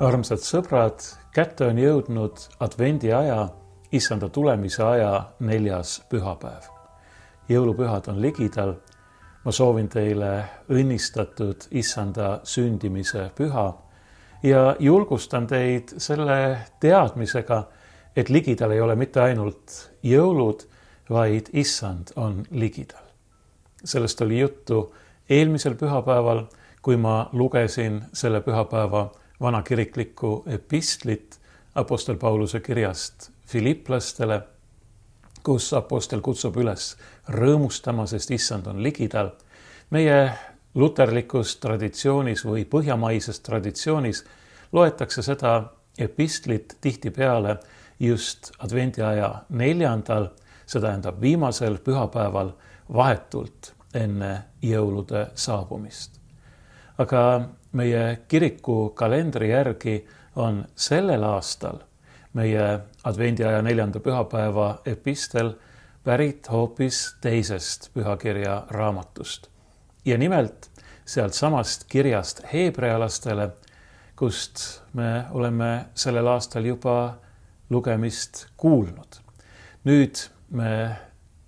Armsad sõbrad, kätte on jõudnud advendi aja, issanda tulemise aja 4. pühapäev. Jõulupühad on ligidal. Ma soovin teile õnnistatud issanda sündimise püha ja julgustan teid selle teadmisega, et ligidal ei ole mitte ainult jõulud, vaid issand on ligidal. Sellest oli juttu eelmisel pühapäeval, kui ma lugesin selle pühapäeva vanakiriklikku epistlit apostel Pauluse kirjast Filipplastele, kus apostel kutsub üles rõõmustama, sest issand on ligidal. Meie luterlikus traditsioonis või põhjamaises traditsioonis loetakse seda epistlit tihtipeale just advendiaja 4., see tähendab viimasel pühapäeval vahetult enne jõulude saabumist. Aga meie kiriku kalendri järgi on sellel aastal meie advendiaja 4. pühapäeva epistel pärit hoopis teisest pühakirja raamatust. Ja nimelt sealt samast kirjast heebrealastele, kust me oleme sellel aastal juba lugemist kuulnud. Nüüd me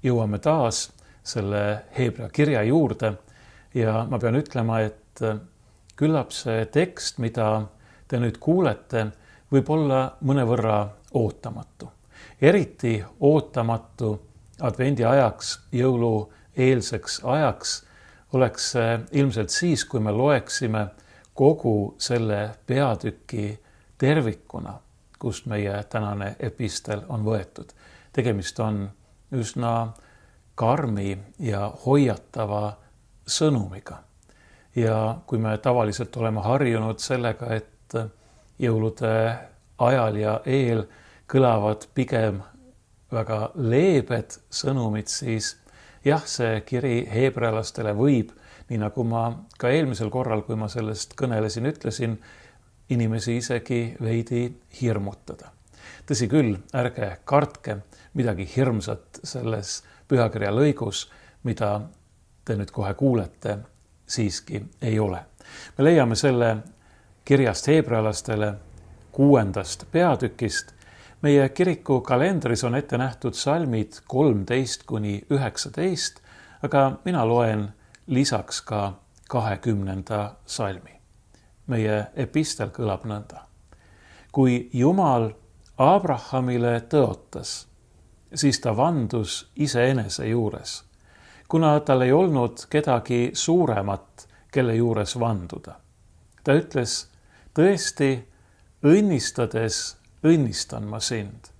jõuame taas selle heebrea kirja juurde ja ma pean ütlema, et küllap see tekst, mida te nüüd kuulete, võib olla mõnevõrra ootamatu. Eriti ootamatu advendi ajaks, jõulueelseks ajaks oleks ilmselt siis, kui me loeksime kogu selle peatüki tervikuna, kust meie tänane epistel on võetud. Tegemist on üsna karmi ja hoiatava sõnumiga. Ja kui me tavaliselt oleme harjunud sellega, et jõulude ajal ja eel kõlavad pigem väga leebed sõnumid, siis jah, see kiri heebrealastele võib, nii nagu ma ka eelmisel korral, kui ma sellest kõnelesin, ütlesin, inimesi isegi veidi hirmutada. Tõsi küll, ärge kartke midagi hirmsat selles pühakirja lõigus, mida te nüüd kohe kuulete, siiski ei ole. Me leiame selle kirjast heebrealastele 6. peatükist. Meie kiriku kalendris on ette nähtud salmid 13–19, aga mina loen lisaks ka 20. salmi. Meie epistel kõlab nõnda. Kui Jumal Abrahamile tõotas, siis ta vandus iseenese juures, kuna tal ei olnud kedagi suuremat, kelle juures vanduda. Ta ütles, tõesti, õnnistades õnnistan ma sind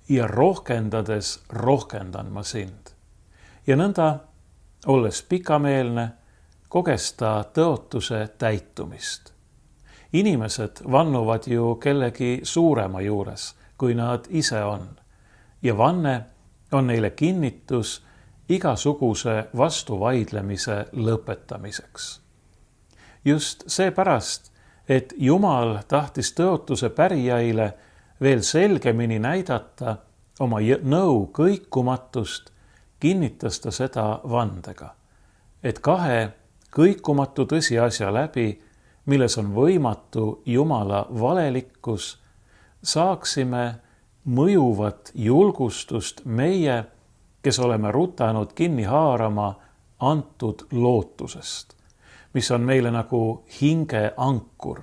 ja rohkendades rohkendan ma sind. Ja nõnda, olles pikameelne, koges ta tõotuse täitumist. Inimesed vannuvad ju kellegi suurema juures, kui nad ise on. Ja vanne on neile kinnitus igasuguse vastuvaidlemise lõpetamiseks. Just seepärast, et Jumal tahtis tõotuse pärijaile veel selgemini näidata oma nõu kõikumatust, kinnitas ta seda vandega, et kahe kõikumatu tõsiasja läbi, milles on võimatu Jumala valelikkus, saaksime mõjuvat julgustust meie, kes oleme rutanud kinni haarama antud lootusest, mis on meile nagu hinge ankur,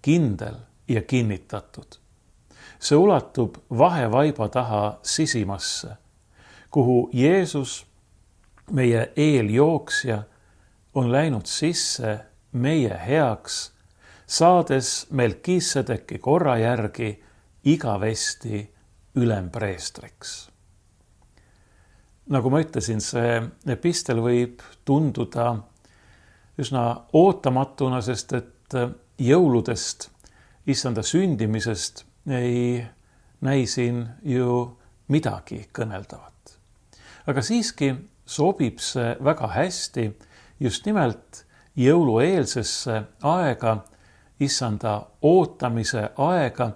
kindel ja kinnitatud. See ulatub vahevaiba taha sisimasse, kuhu Jeesus, meie eeljooksja, on läinud sisse meie heaks, saades Melkisedeki korra järgi igavesti ülempreestriks. Nagu ma ütlesin, see epistel võib tunduda üsna ootamatuna, sest et jõuludest, issanda sündimisest ei näi siin ju midagi kõneldavat. Aga siiski sobib see väga hästi just nimelt jõulueelsesse aega, issanda ootamise aega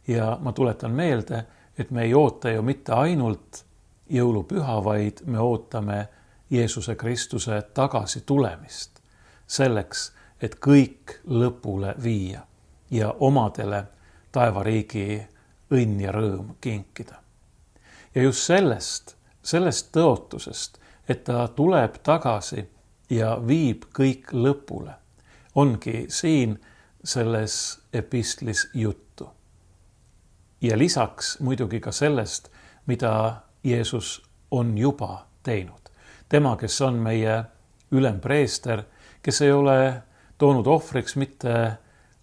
ja ma tuletan meelde, et me ei oota ju mitte ainult jõulupüha, vaid me ootame Jeesuse Kristuse tagasi tulemist selleks, et kõik lõpule viia. ja omadele taevariigi õnn ja rõõm kinkida. Ja just sellest tõotusest, et ta tuleb tagasi ja viib kõik lõpule, ongi siin selles epistlis juttu. Ja lisaks muidugi ka sellest, mida Jeesus on juba teinud. Tema, kes on meie ülempreester, kes ei ole toonud ohvriks mitte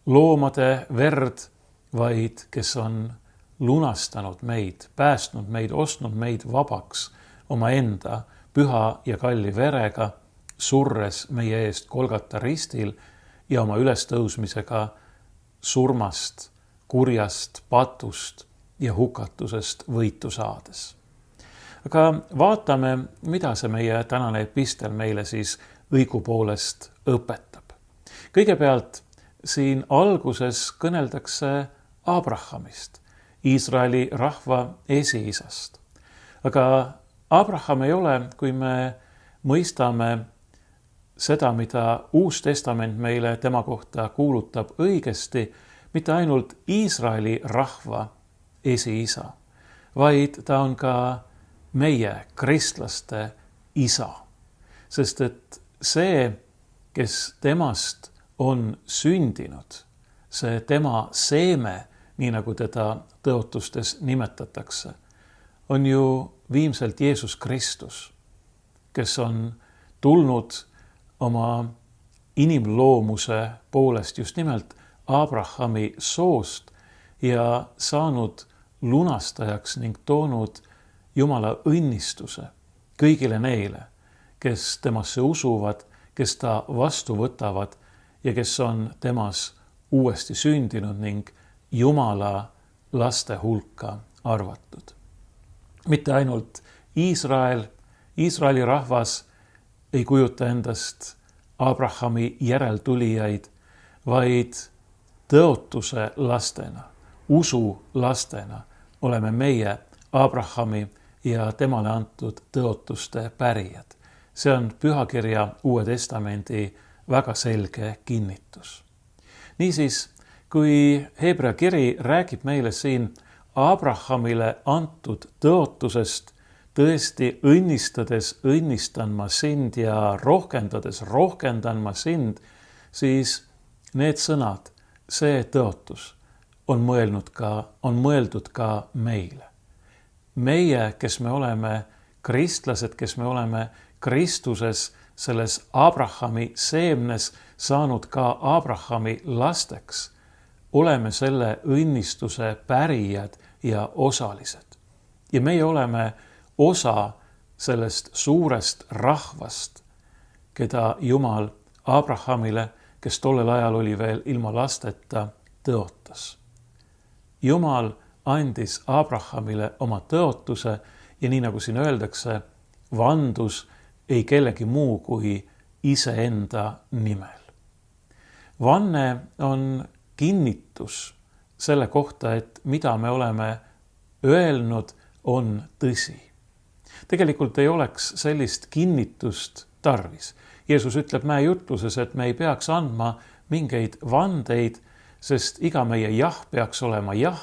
loomade verd, vaid kes on lunastanud meid, päästnud meid, ostnud meid vabaks omaenda püha ja kalli verega, surres meie eest Golgata ristil ja oma ülestõusmisega surmast, kurjast, patust ja hukatusest võitu saades. Aga vaatame, mida see meie tänane epistel meile siis õigupoolest õpetab. Kõigepealt siin alguses kõneldakse Abrahamist, Iisraeli rahva esiisast. Aga Abraham ei ole, kui me mõistame seda, mida Uus Testament meile tema kohta kuulutab õigesti, mitte ainult Iisraeli rahva esiisa, vaid ta on ka meie kristlaste isa. Sest et see, kes temast on sündinud, see tema seeme, nii nagu teda tõotustes nimetatakse, on ju viimselt Jeesus Kristus, kes on tulnud oma inimloomuse poolest just nimelt Abrahami soost ja saanud lunastajaks ning toonud Jumala õnnistuse kõigile neile, kes temasse usuvad, kes ta vastu võtavad ja kes on temas uuesti sündinud ning Jumala laste hulka arvatud. Mitte ainult Iisraeli rahvas ei kujuta endast Abrahami järeltulijaid, vaid tõotuse lastena, usu lastena oleme meie Abrahami ja temale antud tõotuste pärijad. See on pühakirja Uue Testamendi väga selge kinnitus. Niisiis, kui Hebra kiri räägib meile siin Abrahamile antud tõotusest, tõesti õnnistades õnnistan ma sind ja rohkendades rohkendan ma sind, siis need sõnad, see tõotus on mõeldud ka meile. Meie, kes me oleme kristlased, kes me oleme Kristuses selles Abrahami seemnes saanud ka Abrahami lasteks, oleme selle õnnistuse pärijad ja osalised. Ja meie oleme osa sellest suurest rahvast, keda Jumal Abrahamile, kes tollel ajal oli veel ilma lasteta, tõotas. Jumal andis Abrahamile oma tõotuse ja nii nagu siin öeldakse, vandus ei kellegi muu kui iseenda nimel. Vanne on kinnitus selle kohta, et mida me oleme öelnud, on tõsi. Tegelikult ei oleks sellist kinnitust tarvis. Jeesus ütleb mäejutluses, et me ei peaks andma mingeid vandeid, sest iga meie jah peaks olema jah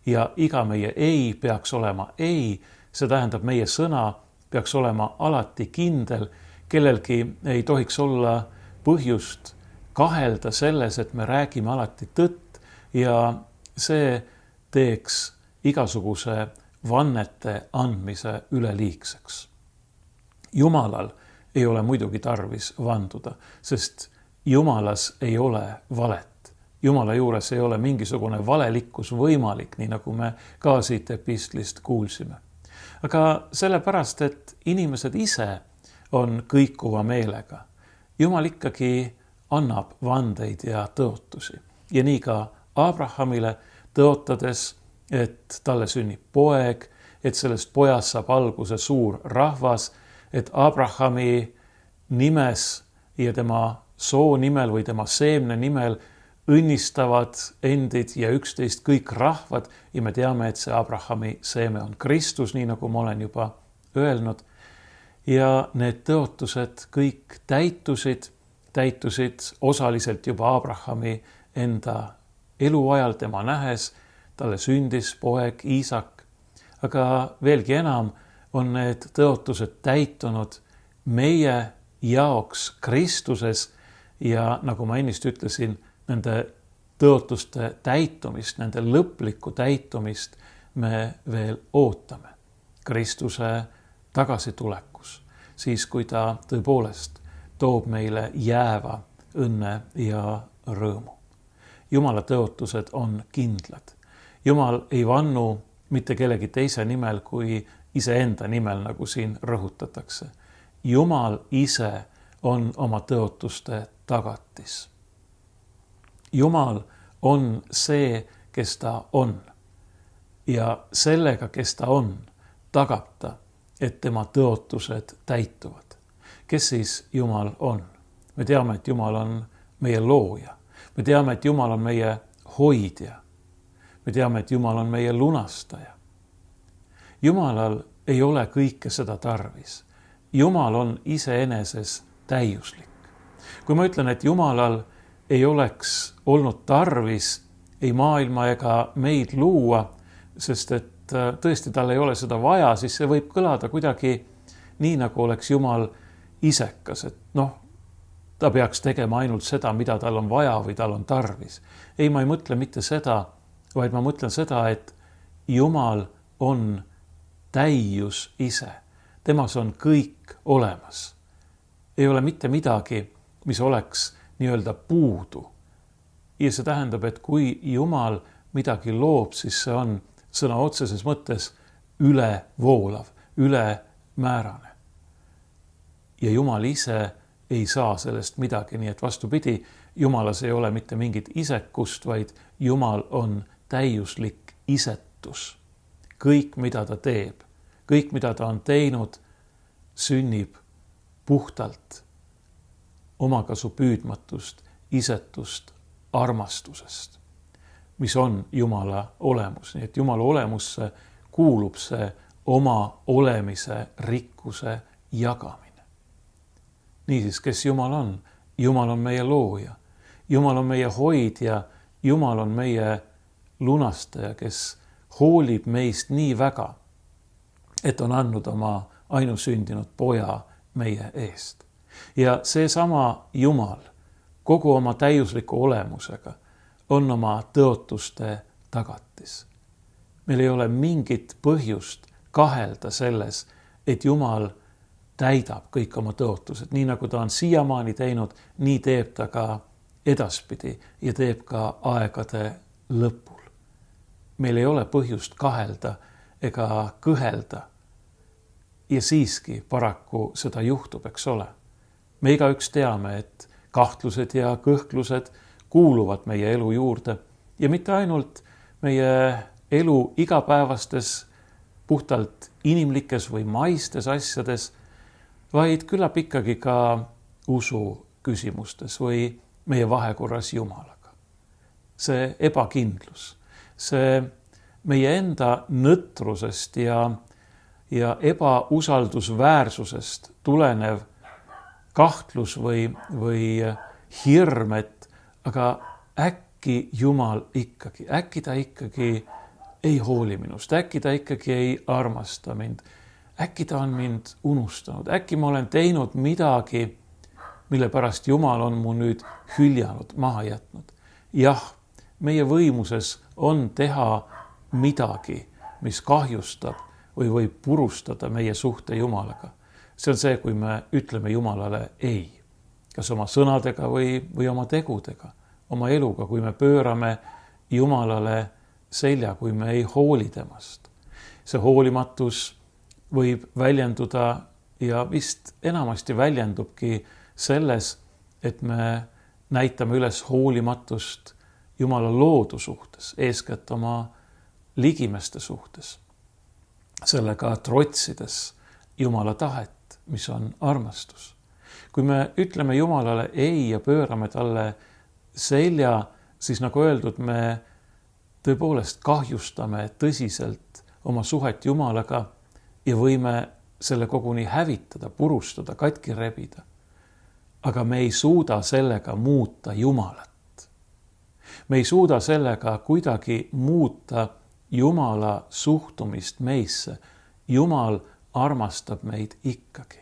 ja iga meie ei peaks olema ei. See tähendab, meie sõna peaks olema alati kindel. Kellelgi ei tohiks olla põhjust kahelda selles, et me räägime alati tõtt ja see teeks igasuguse vannete andmise üleliigseks. Jumalal ei ole muidugi tarvis vanduda, sest Jumalas ei ole valet. Jumala juures ei ole mingisugune valelikkus võimalik, nii nagu me ka siit epistlist kuulsime. Aga sellepärast, et inimesed ise on kõikuva meelega. Jumal ikkagi annab vandeid ja tõotusi. Ja nii ka Abrahamile tõotades, et talle sünnib poeg, et sellest pojast saab alguse suur rahvas, et Abrahami nimes ja tema soo nimel või tema seemne nimel õnnistavad endid ja üksteist kõik rahvad ja me teame, et see Abrahami seeme on Kristus, nii nagu ma olen juba öelnud. Ja need tõotused kõik täitusid osaliselt juba Abrahami enda eluajal tema nähes, talle sündis poeg Iisak, aga veelgi enam on need tõotused täitunud meie jaoks Kristuses ja nagu ma ennist ütlesin, nende tõotuste täitumist, nende lõplikku täitumist me veel ootame Kristuse tagasitulekus, siis kui ta tõepoolest toob meile jääva õnne ja rõõmu. Jumala tõotused on kindlad. Jumal ei vannu mitte kellegi teise nimel kui iseenda nimel, nagu siin rõhutatakse. Jumal ise on oma tõotuste tagatis. Jumal on see, kes ta on. Ja sellega, kes ta on, tagab ta, et tema tõotused täituvad. Kes siis Jumal on? Me teame, et Jumal on meie looja. Me teame, et Jumal on meie hoidja. Me teame, et Jumal on meie lunastaja. Jumalal ei ole kõike seda tarvis. Jumal on iseeneses täiuslik. Kui ma ütlen, et Jumalal ei oleks olnud tarvis ei maailma ega meid luua, sest et tõesti tal ei ole seda vaja, siis see võib kõlada kuidagi nii, nagu oleks Jumal isekas, et ta peaks tegema ainult seda, mida tal on vaja või tal on tarvis. Ei, ma ei mõtle mitte seda, vaid ma mõtlen seda, et Jumal on täius ise. Temas on kõik olemas. Ei ole mitte midagi, mis oleks nii-öelda puudu. Ja see tähendab, et kui Jumal midagi loob, siis see on sõna otseses mõttes ülevoolav, ülemäärane. Ja Jumal ise ei saa sellest midagi, nii et vastupidi, Jumalas ei ole mitte mingit isekust, vaid Jumal on täiuslik isetus. Kõik, mida ta teeb, kõik, mida ta on teinud, sünnib puhtalt omakasu püüdmatust, isetust, armastusest, mis on Jumala olemus. Nii et Jumala olemusse kuulub see oma olemise rikkuse jagamine. Niisiis, kes Jumal on? Jumal on meie looja, Jumal on meie hoidja, Jumal on meie lunastaja, kes hoolib meist nii väga, et on andnud oma ainusündinud poja meie eest. Ja seesama Jumal kogu oma täiusliku olemusega on oma tõotuste tagatis. Meil ei ole mingit põhjust kahelda selles, et Jumal täidab kõik oma tõotused. Nii nagu ta on siiamaani teinud, nii teeb ta ka edaspidi ja teeb ka aegade lõpul. Meil ei ole põhjust kahelda ega kõhelda. Ja siiski paraku seda juhtub, eks ole. Me igaüks teame, et kahtlused ja kõhklused kuuluvad meie elu juurde ja mitte ainult meie elu igapäevastes, puhtalt inimlikes või maistes asjades, vaid küllap ikkagi ka usu küsimustes või meie vahekorras Jumalaga. See ebakindlus, see meie enda nõtrusest ja ebausaldusväärsusest tulenev kahtlus või hirm, et aga äkki Jumal äkki ta ikkagi ei hooli minust, äkki ta ikkagi ei armasta mind, äkki ta on mind unustanud, äkki ma olen teinud midagi, mille pärast Jumal on mu nüüd hüljanud, maha jätnud. Jah, meie võimuses on teha midagi, mis kahjustab või võib purustada meie suhte Jumalaga. See on see, kui me ütleme Jumalale ei, kas oma sõnadega või oma tegudega, oma eluga, kui me pöörame Jumalale selja, kui me ei hooli temast. See hoolimatus võib väljenduda ja vist enamasti väljendubki selles, et me näitame üles hoolimatust Jumala loodu suhtes, eeskätt oma ligimeste suhtes. Sellega trotsides Jumala tahet, mis on armastus. Kui me ütleme Jumalale ei ja pöörame talle selja, siis nagu öeldud, me tõepoolest kahjustame tõsiselt oma suhet Jumalaga ja võime selle koguni hävitada, purustada, katki rebida. Aga me ei suuda sellega muuta Jumalat. Me ei suuda sellega kuidagi muuta Jumala suhtumist meisse. Jumal armastab meid ikkagi.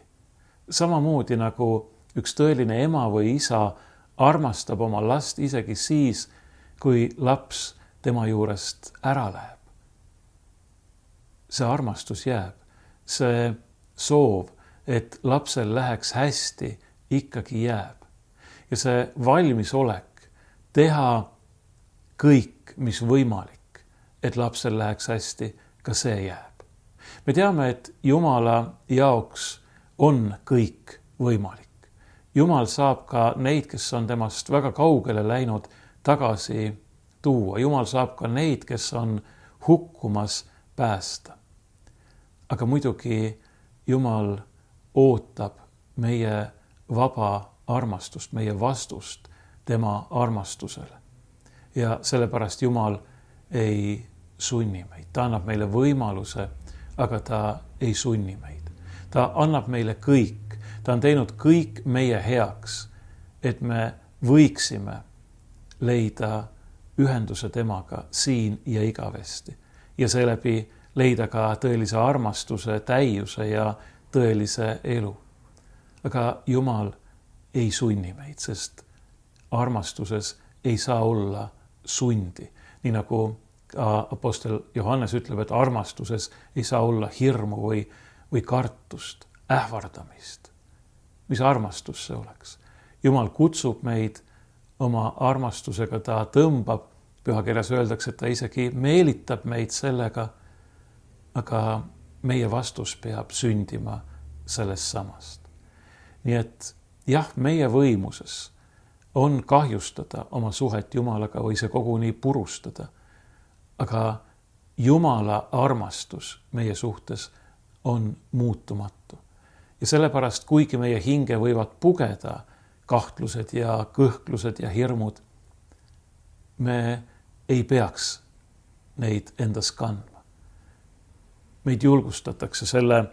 Samamoodi nagu üks tõeline ema või isa armastab oma last isegi siis, kui laps tema juurest ära läheb. See armastus jääb, see soov, et lapsel läheks hästi, ikkagi jääb. Ja see valmisolek teha kõik, mis võimalik, et lapsel läheks hästi, ka see jääb. Me teame, et Jumala jaoks on kõik võimalik. Jumal saab ka neid, kes on temast väga kaugele läinud, tagasi tuua. Jumal saab ka neid, kes on hukkumas, päästa. Aga muidugi Jumal ootab meie vaba armastust, meie vastust tema armastusele. Ja sellepärast Jumal ei sunni meid. Ta annab meile võimaluse, aga ta ei sunni meid. Ta annab meile kõik. Ta on teinud kõik meie heaks, et me võiksime leida ühenduse temaga siin ja igavesti. Ja seeläbi leida ka tõelise armastuse, täiuse ja tõelise elu. Aga Jumal ei sunni meid, sest armastuses ei saa olla sundi. Nii nagu apostel Johannes ütleb, et armastuses ei saa olla hirmu või kartust, ähvardamist. Mis armastus see oleks? Jumal kutsub meid oma armastusega, ta tõmbab, pühakirjas öeldakse, et ta isegi meelitab meid sellega, aga meie vastus peab sündima sellest samast. Nii et jah, meie võimuses on kahjustada oma suhet Jumalaga või see koguni purustada. Aga Jumala armastus meie suhtes on muutumatu. Ja sellepärast, kuigi meie hinge võivad pugeda kahtlused ja kõhklused ja hirmud, me ei peaks neid endas kandma. Meid julgustatakse selle,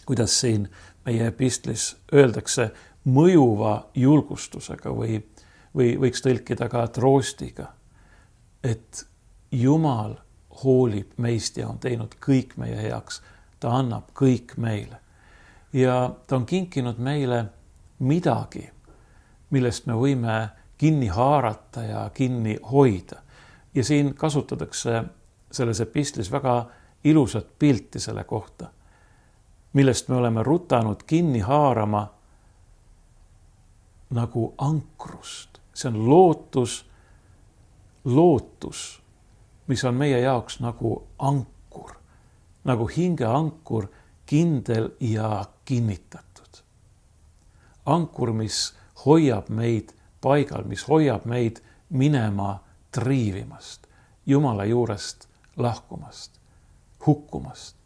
kuidas siin meie epistlis öeldakse, mõjuva julgustusega või võiks tõlkida ka troostiga, et Jumal hoolib meist ja on teinud kõik meie heaks. Ta annab kõik meile. Ja ta on kinkinud meile midagi, millest me võime kinni haarata ja kinni hoida. Ja siin kasutatakse selles epistlis väga ilusat pilti selle kohta, millest me oleme rutanud kinni haarama nagu ankrust. See on lootus, mis on meie jaoks nagu ankur, nagu hingeankur, kindel ja kinnitatud. Ankur, mis hoiab meid paigal, mis hoiab meid minema triivimast, Jumala juurest lahkumast, hukkumast.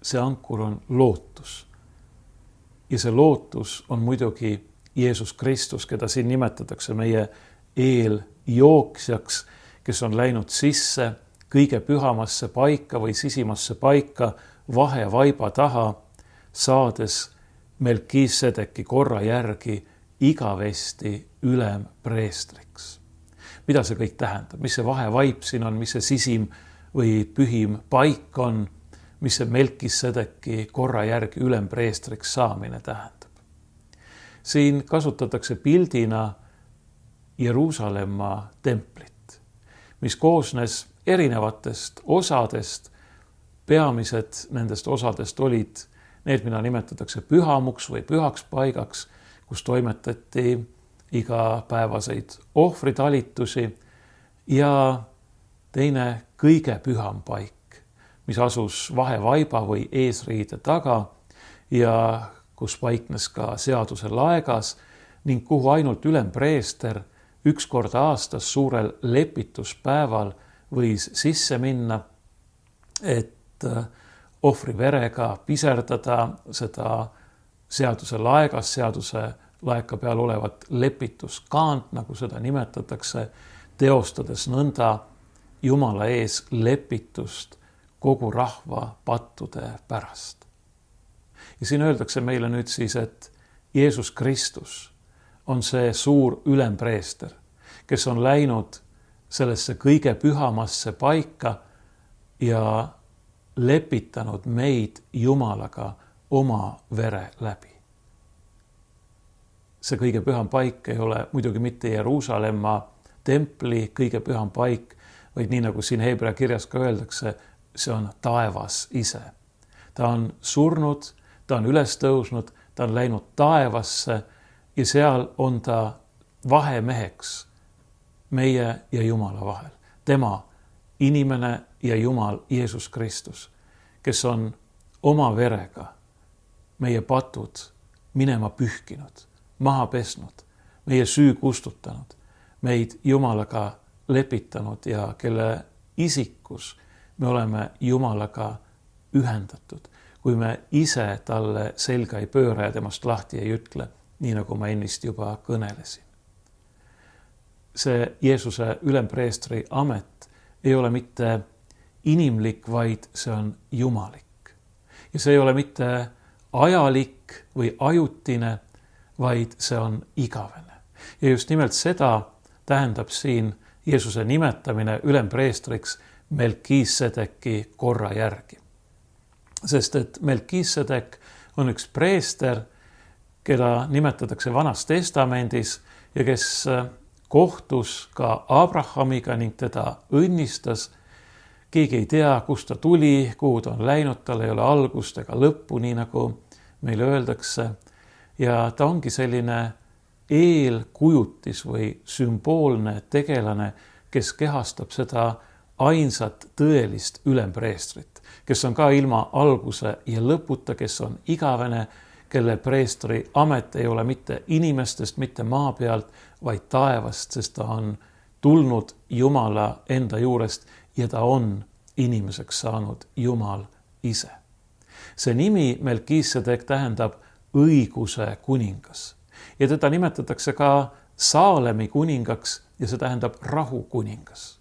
See ankur on lootus. Ja see lootus on muidugi Jeesus Kristus, keda siin nimetatakse meie eeljooksjaks, kes on läinud sisse kõige pühamasse paika või sisimasse paika vahevaiba taha, saades Melkisedeki korra järgi igavesti ülempreestriks. Mida see kõik tähendab? Mis see vahevaip siin on? Mis see sisim või pühim paik on? Mis see Melkisedeki korra järgi ülempreestriks saamine tähendab? Siin kasutatakse pildina Jeruusalemma templit, mis koosnes erinevatest osadest. Peamised nendest osadest olid need, mida nimetatakse pühamuks või pühaks paigaks, kus toimetati igapäevaseid ohvritalitusi, ja teine kõige püham paik, mis asus vahevaiba või eesriide taga ja kus paiknes ka seaduse laegas ning kuhu ainult ülempreester üks kord aastas suurel lepituspäeval võis sisse minna, et ohvri verega piserdada seda seaduse laegas, seaduse laeka peal olevat lepituskaant, nagu seda nimetatakse, teostades nõnda Jumala ees lepitust kogu rahva pattude pärast. Ja siin öeldakse meile nüüd siis, et Jeesus Kristus on see suur ülempreester, kes on läinud sellesse kõige pühamasse paika ja lepitanud meid Jumalaga oma vere läbi. See kõige püham paik ei ole muidugi mitte Jeruusalemma templi kõige püham paik, vaid nii nagu siin Hebra kirjas ka öeldakse, see on taevas ise. Ta on surnud, ta on üles tõusnud, ta on läinud taevasse ja seal on ta vahemeheks meie ja Jumala vahel. Tema, inimene ja Jumal Jeesus Kristus, kes on oma verega meie patud minema pühkinud, maha pesnud, meie süü kustutanud, meid Jumalaga lepitanud ja kelle isikus me oleme Jumalaga ühendatud, kui me ise talle selga ei pööra ja temast lahti ei ütle, nii nagu ma ennist juba kõnelesin. See Jeesuse ülempreestri amet ei ole mitte inimlik, vaid see on jumalik. Ja see ei ole mitte ajalik või ajutine, vaid see on igavene. Ja just nimelt seda tähendab siin Jeesuse nimetamine ülempreestriks Melkisedeki korra järgi. Sest et Melkisedek on üks preester, keda nimetatakse Vanas Testamendis ja kes kohtus ka Abrahamiga ning teda õnnistas. Keegi ei tea, kust ta tuli, kuhu ta on läinud, tal ei ole algust ega lõppu, nii nagu meile öeldakse. Ja ta ongi selline eelkujutis või sümboolne tegelane, kes kehastab seda ainsat tõelist ülempreestrit, kes on ka ilma alguse ja lõputa, kes on igavene, kelle preestri amet ei ole mitte inimestest, mitte maa pealt, vaid taevast, sest ta on tulnud Jumala enda juurest ja ta on inimeseks saanud Jumal ise. See nimi Melkisedek tähendab õiguse kuningas ja teda nimetatakse ka Saalemi kuningaks ja see tähendab rahu kuningas.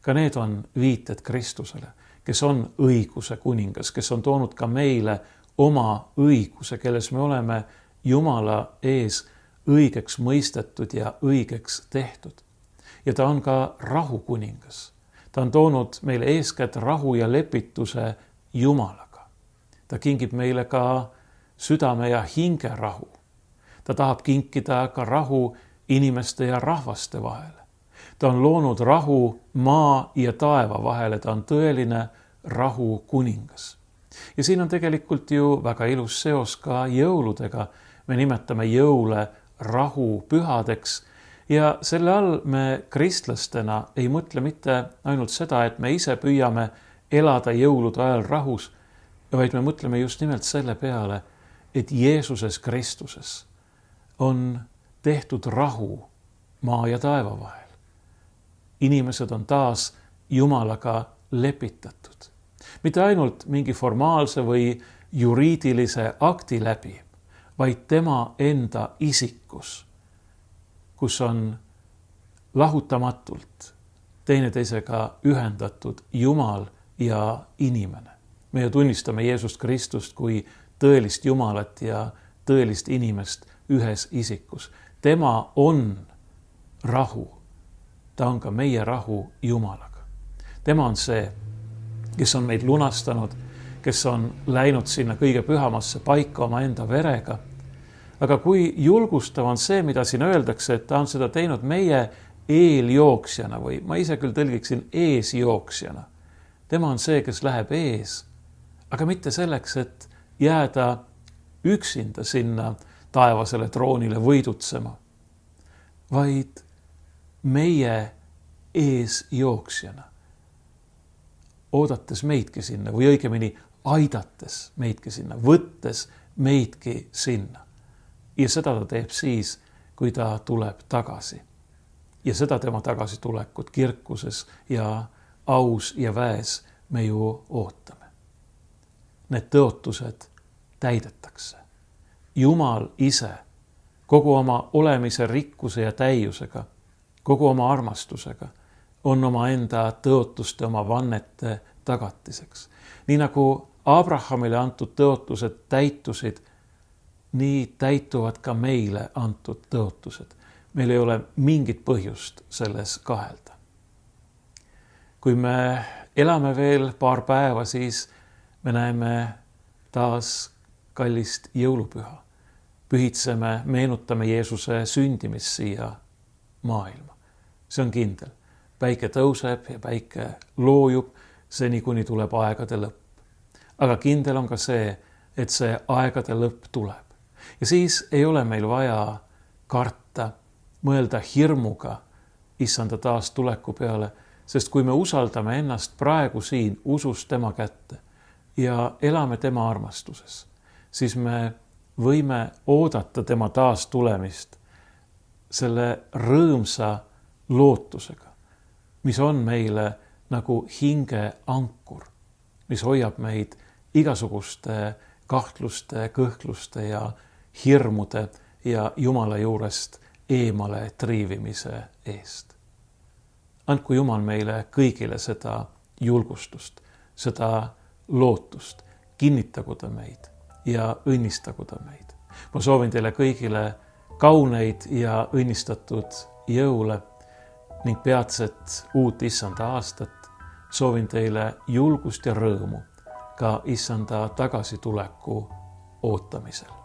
Ka need on viited Kristusele, kes on õiguse kuningas, kes on toonud ka meile oma õiguse, kelles me oleme Jumala ees õigeks mõistetud ja õigeks tehtud. Ja ta on ka rahu kuningas. Ta on toonud meile eeskätt rahu ja lepituse Jumalaga. Ta kingib meile ka südame ja hinge rahu. Ta tahab kinkida ka rahu inimeste ja rahvaste vahele. Ta on loonud rahu maa ja taeva vahele, ta on tõeline rahu kuningas. Ja siin on tegelikult ju väga ilus seos ka jõuludega. Me nimetame jõule rahupühadeks ja selle all me kristlastena ei mõtle mitte ainult seda, et me ise püüame elada jõulude ajal rahus, vaid me mõtleme just nimelt selle peale, et Jeesuses Kristuses on tehtud rahu maa ja taeva vahel. Inimesed on taas Jumalaga lepitatud. Mitte ainult mingi formaalse või juriidilise akti läbi, vaid tema enda isikus, kus on lahutamatult teineteisega ühendatud Jumal ja inimene. Me ju tunnistame Jeesust Kristust kui tõelist Jumalat ja tõelist inimest ühes isikus. Tema on rahu. Ta on ka meie rahu Jumalaga. Tema on see, kes on meid lunastanud, kes on läinud sinna kõige pühamasse paika oma enda verega. Aga kui julgustav on see, mida siin öeldakse, et ta on seda teinud meie eeljooksjana või ma ise küll tõlgiksin eesjooksjana. Tema on see, kes läheb ees, aga mitte selleks, et jääda üksinda sinna taevasele troonile võidutsema, vaid meie eesjooksjana, oodates meidki sinna või õigemini aidates meidki sinna, võttes meidki sinna. Ja seda ta teeb siis, kui ta tuleb tagasi. Ja seda tema tagasitulekut kirkuses ja aus ja väes me ju ootame. Need tõotused täidetakse. Jumal ise kogu oma olemise rikkuse ja täiusega, kogu oma armastusega on oma enda tõotuste, oma vannete tagatiseks. Nii nagu Abrahamile antud tõotused täitusid, nii täituvad ka meile antud tõotused. meil ei ole mingit põhjust selles kahelda. Kui me elame veel paar päeva, siis me näeme taas kallist jõulupüha. Pühitseme, meenutame Jeesuse sündimist siia maailma. See on kindel. Päike tõuseb ja päike loojub, seni kuni tuleb aegade lõpp. Aga kindel on ka see, et see aegade lõpp tuleb. Ja siis ei ole meil vaja karta, mõelda hirmuga issanda taas tuleku peale, sest kui me usaldame ennast praegu siin usus tema kätte ja elame tema armastuses, siis me võime oodata tema taas tulemist selle rõõmsa lootusega, mis on meile nagu hinge ankur, mis hoiab meid igasuguste kahtluste, kõhkluste ja hirmude ja Jumala juurest eemale triivimise eest. Andku Jumal meile kõigile seda julgustust, seda lootust, kinnitagu ta meid ja õnnistagu ta meid. Ma soovin teile kõigile kauneid ja õnnistatud jõule ning peatset uut issanda aastat. Soovin teile julgust ja rõõmu ka issanda tagasituleku ootamisel.